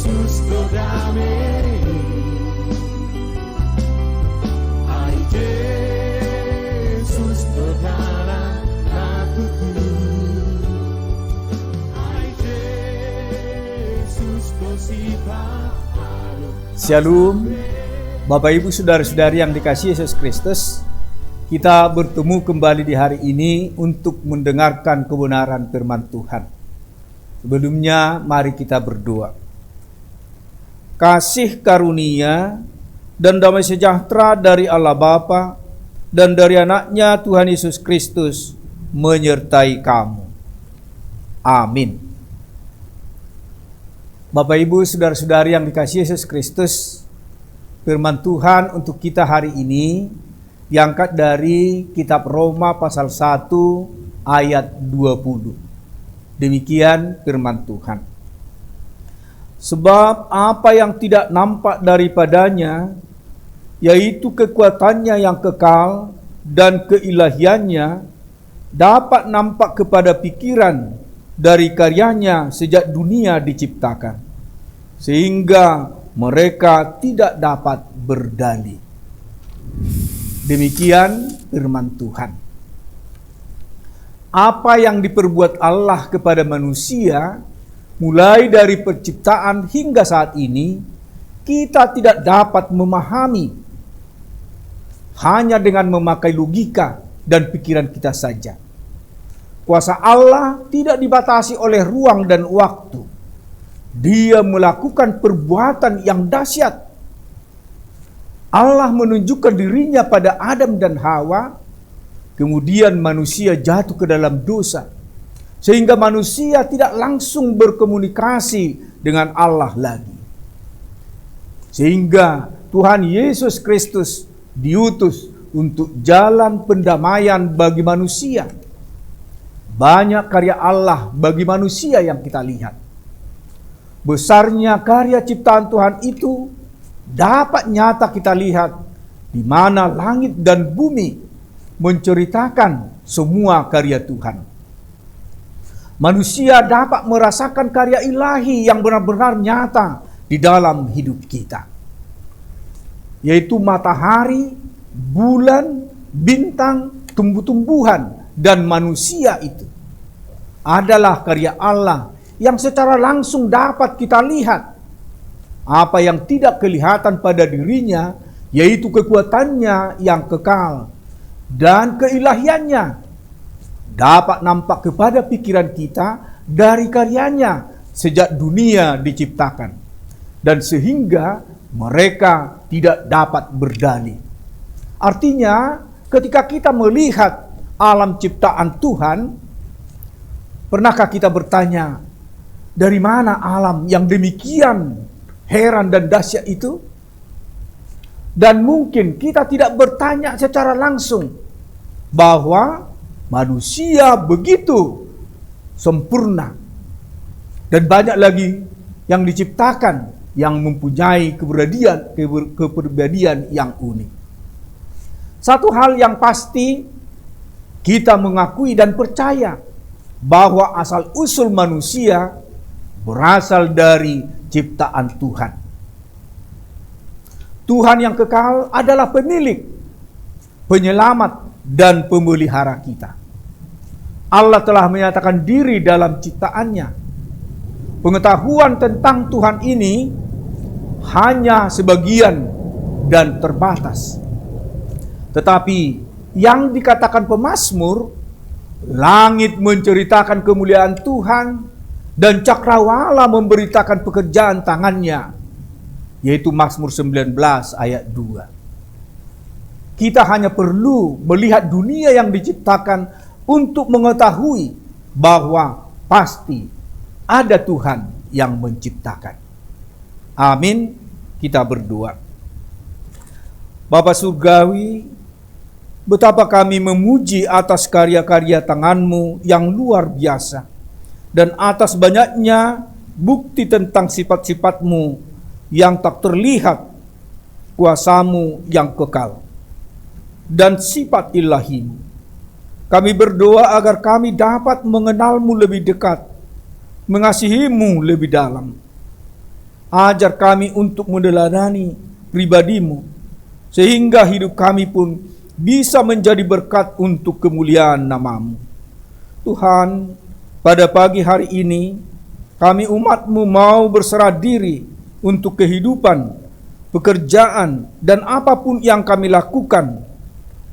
Yesus kau damai, hai Yesus kau dalam hatiku, hai Yesus kau sifat harum. Shalom, Bapak Ibu Saudara-saudari yang dikasihi Yesus Kristus. Kita bertemu kembali di hari ini untuk mendengarkan kebenaran firman Tuhan. Sebelumnya mari kita berdoa. Kasih karunia dan damai sejahtera dari Allah Bapa dan dari anaknya Tuhan Yesus Kristus menyertai kamu. Amin. Bapak Ibu Saudara-saudari yang dikasihi Yesus Kristus, firman Tuhan untuk kita hari ini diangkat dari kitab Roma pasal 1 ayat 20. Demikian firman Tuhan. Sebab apa yang tidak nampak daripadanya, yaitu kekuatannya yang kekal dan keilahiannya, dapat nampak kepada pikiran dari karyanya sejak dunia diciptakan, sehingga mereka tidak dapat berdalih. Demikian firman Tuhan. Apa yang diperbuat Allah kepada manusia, mulai dari penciptaan hingga saat ini, kita tidak dapat memahami hanya dengan memakai logika dan pikiran kita saja. Kuasa Allah tidak dibatasi oleh ruang dan waktu. Dia melakukan perbuatan yang dahsyat. Allah menunjukkan dirinya pada Adam dan Hawa, kemudian manusia jatuh ke dalam dosa, sehingga manusia tidak langsung berkomunikasi dengan Allah lagi. Sehingga Tuhan Yesus Kristus diutus untuk jalan pendamaian bagi manusia. Banyak karya Allah bagi manusia yang kita lihat. Besarnya karya ciptaan Tuhan itu dapat nyata kita lihat di mana langit dan bumi menceritakan semua karya Tuhan. Manusia dapat merasakan karya ilahi yang benar-benar nyata di dalam hidup kita, yaitu matahari, bulan, bintang, tumbuh-tumbuhan, dan manusia itu adalah karya Allah yang secara langsung dapat kita lihat. Apa yang tidak kelihatan pada dirinya, yaitu kekuatannya yang kekal dan keilahiannya, dapat nampak kepada pikiran kita dari karyanya sejak dunia diciptakan, dan sehingga mereka tidak dapat berdalih. Artinya, ketika kita melihat alam ciptaan Tuhan, pernahkah kita bertanya, dari mana alam yang demikian heran dan dahsyat itu? Dan mungkin kita tidak bertanya secara langsung bahwa manusia begitu sempurna dan banyak lagi yang diciptakan yang mempunyai kepribadian yang unik. Satu hal yang pasti kita mengakui dan percaya bahwa asal-usul manusia berasal dari ciptaan Tuhan. Tuhan yang kekal adalah pemilik, penyelamat, dan pemelihara kita. Allah telah menyatakan diri dalam ciptaannya. Pengetahuan tentang Tuhan ini hanya sebagian dan terbatas. Tetapi yang dikatakan pemazmur, langit menceritakan kemuliaan Tuhan dan cakrawala memberitakan pekerjaan tangannya, yaitu Mazmur 19 ayat 2. Kita hanya perlu melihat dunia yang diciptakan untuk mengetahui bahwa pasti ada Tuhan yang menciptakan. Amin. Kita berdoa. Bapa Surgawi, betapa kami memuji atas karya-karya tangan-Mu yang luar biasa, dan atas banyaknya bukti tentang sifat-sifat-Mu yang tak terlihat, kuasa-Mu yang kekal, dan sifat ilahi-Mu. Kami berdoa agar kami dapat mengenal-Mu lebih dekat, mengasihi-Mu lebih dalam, Ajar kami untuk meneladani pribadi-Mu, sehingga hidup kami pun bisa menjadi berkat untuk kemuliaan nama-Mu. Tuhan, pada pagi hari ini, kami umat-Mu mau berserah diri untuk kehidupan, pekerjaan, dan apapun yang kami lakukan.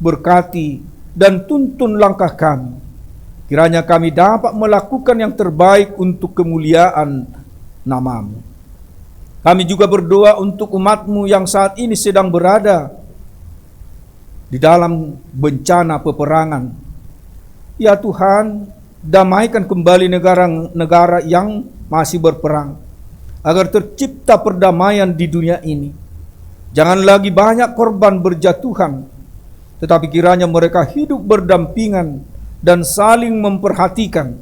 Berkati dan tuntun langkah kami. Kiranya kami dapat melakukan yang terbaik untuk kemuliaan nama-Mu. Kami juga berdoa untuk umat-Mu yang saat ini sedang berada di dalam bencana peperangan. Ya Tuhan, damaikan kembali negara-negara yang masih berperang, agar tercipta perdamaian di dunia ini. Jangan lagi banyak korban berjatuhan, tetapi kiranya mereka hidup berdampingan dan saling memperhatikan.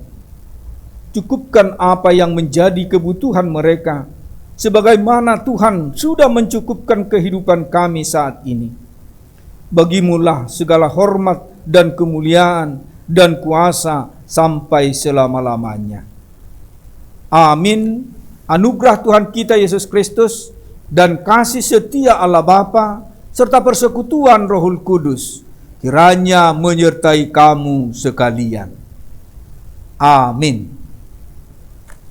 Cukupkan apa yang menjadi kebutuhan mereka, sebagaimana Tuhan sudah mencukupkan kehidupan kami saat ini. Bagimulah segala hormat dan kemuliaan dan kuasa sampai selama-lamanya. Amin. Anugerah Tuhan kita Yesus Kristus dan kasih setia Allah Bapa serta persekutuan Rohul Kudus kiranya menyertai kamu sekalian. Amin.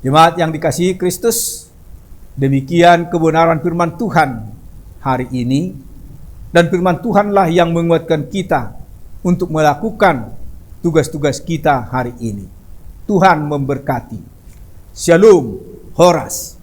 Jemaat yang dikasihi Kristus, demikian kebenaran firman Tuhan hari ini, dan firman Tuhanlah yang menguatkan kita untuk melakukan tugas-tugas kita hari ini. Tuhan memberkati. Shalom, Horas.